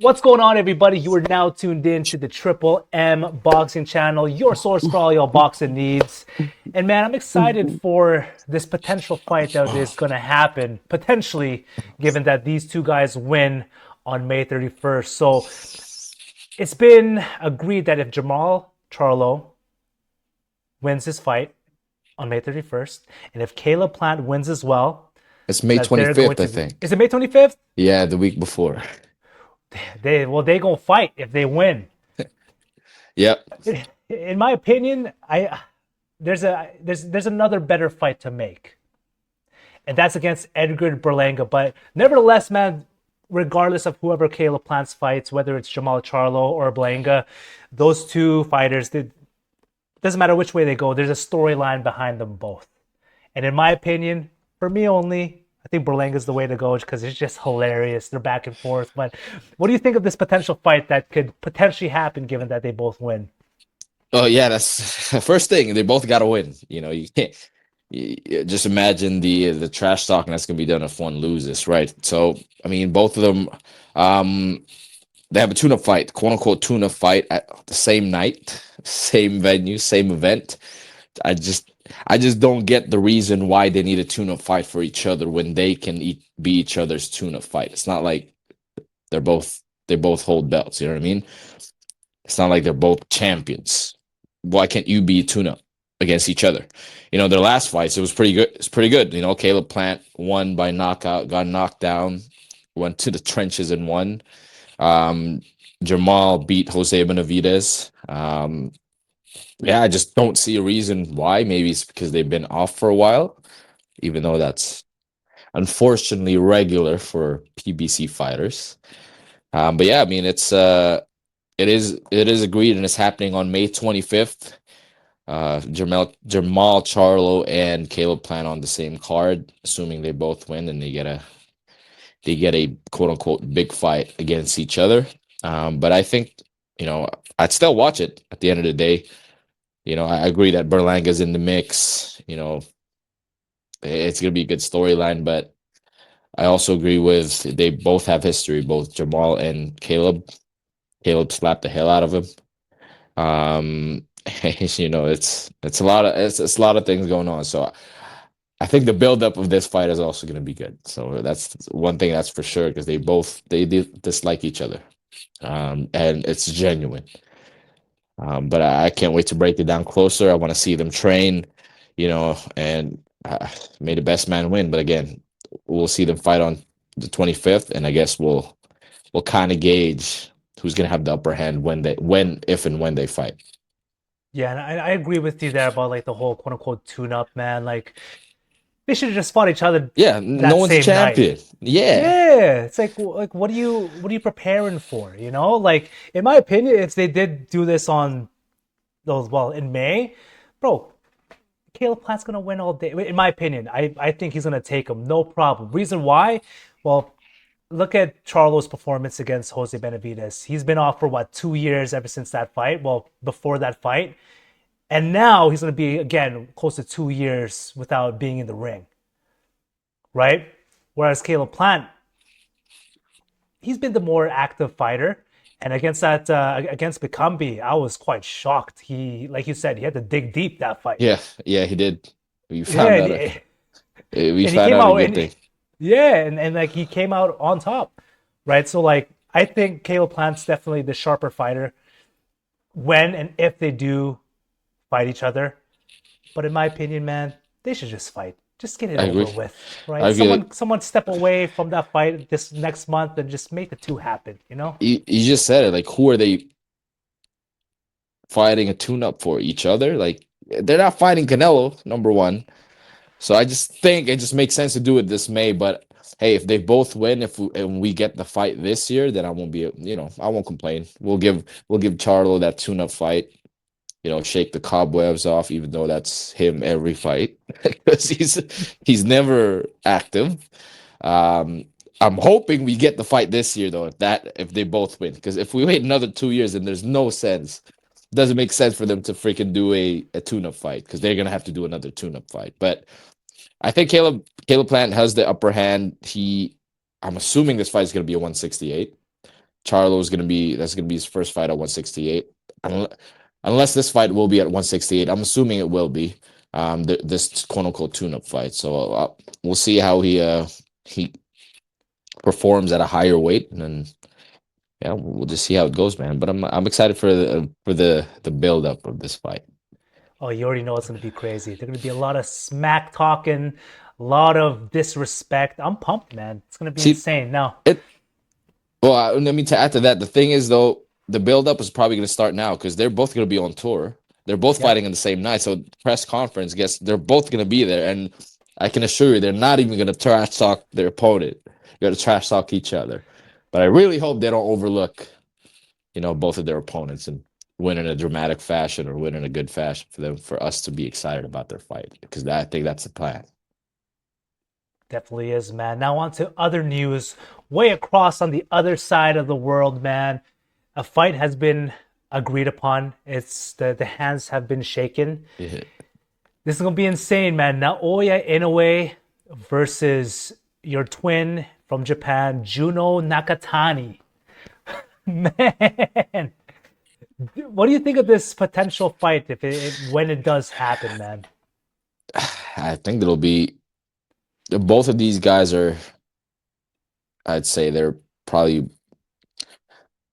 What's going on, everybody? You are now tuned in to the Triple M Boxing Channel, your source for all your boxing needs. And man, I'm excited for this potential fight that is going to happen, potentially, given that these two guys win on May 31st. So it's been agreed that if Jermall Charlo wins his fight on May 31st, and if Caleb Plant wins as well, It's May that they're going 25th, I to be. think. Is it May 25th? Yeah, the week before. They gonna fight if they win. Yep. In my opinion, I there's another better fight to make, and that's against Edgar Berlanga. But nevertheless, man, regardless of whoever Caleb Plants fights, whether it's Jermall Charlo or Berlanga, those two fighters, it doesn't matter which way they go. There's a storyline behind them both, and in my opinion, for me only. I think Berlanga's the way to go because it's just hilarious. They're back and forth. But what do you think of this potential fight that could potentially happen given that they both win? Oh yeah, that's the first thing. They both got to win. You can't just imagine the trash talking that's gonna be done if one loses, right? So I mean, both of them, um, they have a tune-up fight, quote unquote tune-up fight at the same night, same venue, same event. I just I just don't get the reason why they need a tune-up fight for each other when they can be each other's tune-up fight. It's not like they both hold belts. You know what I mean? It's not like they're both champions. Why can't you be tune-up against each other? Their last fights, it was pretty good. It's pretty good. Caleb Plant won by knockout, got knocked down, went to the trenches and won. Um, Jamal beat Jose Benavidez. Yeah, I just don't see a reason why. Maybe it's because they've been off for a while, even though that's unfortunately regular for PBC fighters. But yeah, I mean it is agreed and it's happening on May 25th. Jermall Charlo and Caleb Plant on the same card, assuming they both win and they get a quote unquote big fight against each other. But I think, I'd still watch it at the end of the day. I agree that Berlanga's in the mix. It's gonna be a good storyline, but I also agree with they both have history, both Jamal and Caleb. Caleb slapped the hell out of him. Um, it's a lot of things going on. So I think the buildup of this fight is also gonna be good. So that's one thing that's for sure because they dislike each other, and it's genuine. But I can't wait to break it down closer. I want to see them train, and may the best man win. But again, we'll see them fight on the 25th, and I guess we'll kind of gauge who's gonna have the upper hand if and when they fight. Yeah, and I agree with you there about like the whole quote unquote tune up, man. Like they should have just fought each other Yeah, no that one's a same night. champion. Yeah, Yeah, it's like what are you preparing for? Like in my opinion, if they did do this on those well in May, bro, Caleb Plant's gonna win all day. In my opinion, I think he's gonna take him, no problem. Reason why? Well, look at Charlo's performance against Jose Benavidez. He's been off for what 2 years ever since that fight. Well, before that fight, and now he's gonna be again close to 2 years without being in the ring, right? Whereas Caleb Plant, he's been the more active fighter. And against Bikambi, I was quite shocked. He, like you said, he had to dig deep that fight. yeah, yeah. He did. We Yeah, found out. We and he found came out a out good thing. yeah, and like he came out on top, right? So like I think Caleb Plant's definitely the sharper fighter when and if they do fight each other. But in my opinion, man, they should just fight. Just get it I over agree. with, I right? agree. Someone step away from that fight this next month and just make the two happen, you know? You just said it. Like, who are they fighting a tune-up for each other? Like, they're not fighting Canelo, number one. So I just think it just makes sense to do it this May. But hey, if they both win, and we get the fight this year, then I won't complain. We'll give Charlo that tune-up fight. Shake the cobwebs off, even though that's him every fight because he's never active. Um, I'm hoping we get the fight this year though. If they both win, because if we wait another 2 years, then there's no sense. Doesn't make sense for them to freaking do a tune-up fight because they're gonna have to do another tune-up fight. But I think Caleb Plant has the upper hand. I'm assuming this fight is gonna be a 168. Charlo is gonna be that's gonna be his first fight at 168. Unle- Unless this fight will be at 168, I'm assuming it will be. This quote unquote tune-up fight. So we'll see how he performs at a higher weight, and then yeah, we'll just see how it goes, man. But I'm excited for the build up of this fight. Oh, you already know it's going to be crazy. There's going to be a lot of smack talking, a lot of disrespect. I'm pumped, man. It's going to be See, insane. Now, it well, let me to add to that. The thing is, though, the build-up is probably going to start now because they're both going to be on tour. They're both fighting yep, on the same night, so press conference. Guess they're both going to be there, and I can assure you, they're not even going to trash talk their opponent. They're going to trash talk each other. But I really hope they don't overlook, both of their opponents and win in a dramatic fashion or win in a good fashion for them, for us to be excited about their fight because I think that's the plan. definitely is, man. Now, on to other news. Way across on the other side of the world, man. A fight has been agreed upon. It's the hands have been shaken. Yeah. This is gonna be insane, man. Naoya Inoue versus your twin from Japan, Juno Nakatani. Man, what do you think of this potential fight if when it does happen, man? I think it'll be both of these guys are, I'd say they're probably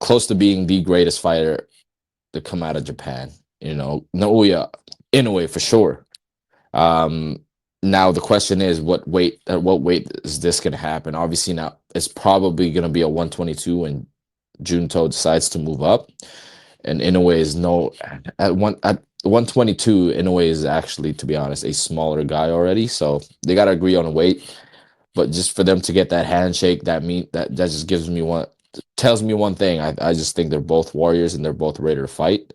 close to being the greatest fighter to come out of Japan. Naoya Inoue for sure. Um, Now the question is, at what weight is this going to happen? Obviously, now it's probably going to be a 122 when Junto decides to move up, and Inoue is no at 122. Inoue is actually, to be honest, a smaller guy already, so they got to agree on a weight. But just for them to get that handshake, that just tells me one thing. I just think they're both warriors and they're both ready to fight,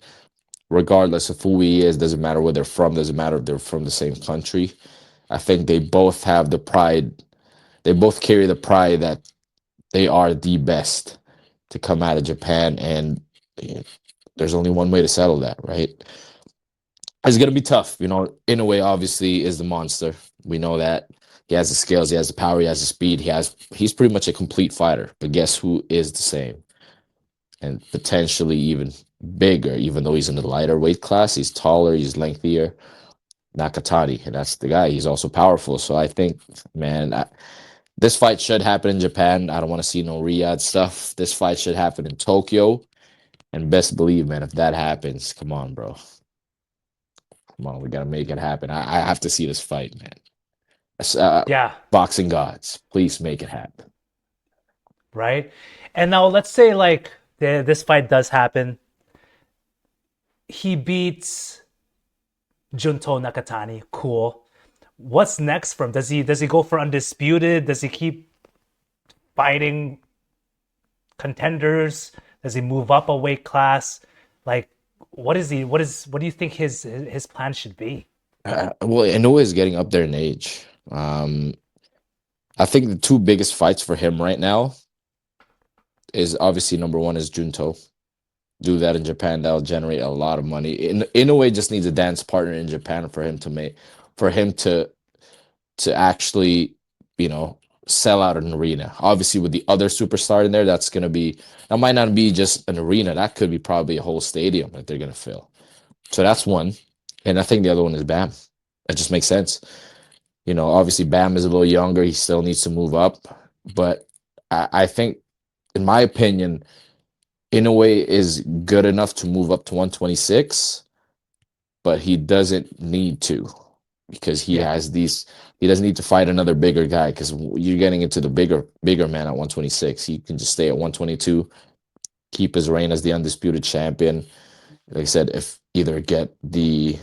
regardless of who he is. Doesn't matter where they're from. Doesn't matter if they're from the same country. I think they both have the pride. They both carry the pride that they are the best to come out of Japan, and eh, there's only one way to settle that, right? It's gonna be tough, Inoue obviously is the monster. We know that he has the skills, he has the power, he has the speed. He's pretty much a complete fighter. But guess who is the same and potentially even bigger, even though he's in the lighter weight class. He's taller, he's lengthier. Nakatani, and that's the guy. He's also powerful. So I think, man, this fight should happen in Japan. I don't want to see no Riyadh stuff. This fight should happen in Tokyo. And best believe, man, if that happens, come on, bro. Come on, we gotta make it happen. I have to see this fight, man. Uh, Yeah, Boxing gods, please make it happen. right. And now let's say like this fight does happen. He beats Junto Nakatani. Cool. What's next for him? Does he go for undisputed? Does he keep fighting contenders? Does he move up a weight class? Like, what do you think his plan should be? Well, Inoue is getting up there in age. I think the two biggest fights for him right now is obviously number one is Junto. Do that in Japan, that'll generate a lot of money. In a way, just needs a dance partner in Japan for him to actually, you know, sell out an arena. Obviously, with the other superstar in there, that might not be just an arena. That could be probably a whole stadium that they're gonna fill. So that's one. And I think the other one is Bam. That just makes sense. Obviously Bam is a little younger. He still needs to move up. But I think, in my opinion, Inoue is good enough to move up to 126, but he doesn't need to because Yeah, he doesn't need to fight another bigger guy because you're getting into the bigger man at 126. He can just stay at 122, keep his reign as the undisputed champion. Like I said, if either get the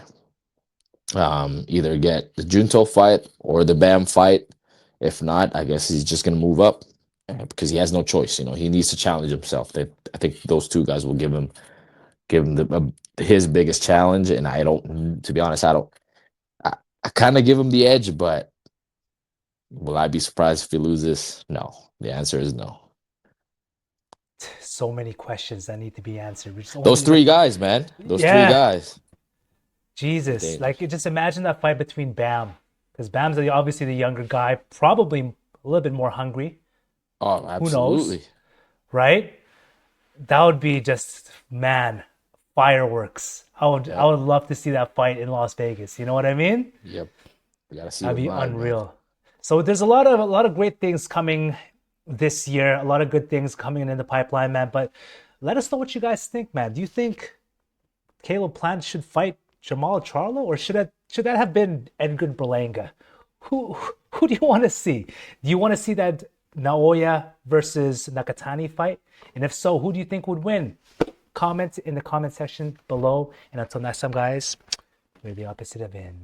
Junto fight or the Bam fight. If not, I guess he's just gonna move up because he has no choice. He needs to challenge himself. I think those two guys will give him his biggest challenge. And I don't, to be honest, I don't. I kind of give him the edge, but will I be surprised if he loses? No. The answer is no. so many questions that need to be answered. We just Those only three like, guys, man. Those three yeah, guys. They're Jesus. Like, dangerous. just imagine that fight between Bam, because Bam's obviously the younger guy, probably a little bit more hungry. Oh, Who knows, absolutely. right? That would be just, man, fireworks. I Yep. would love to see that fight in Las Vegas. You know what I mean? Yep. We gotta see That'd it be live, man. unreal. So there's a lot of great things coming this year. A lot of good things coming in the pipeline, man. But let us know what you guys think, man. Do you think Caleb Plant should fight Jermall Charlo, or should that have been Edgar Berlanga? Who do you want to see? Do you want to see that Naoya versus Nakatani fight? And if so, who do you think would win? Comment in the comment section below. And until next time, guys, we're the opposite of in.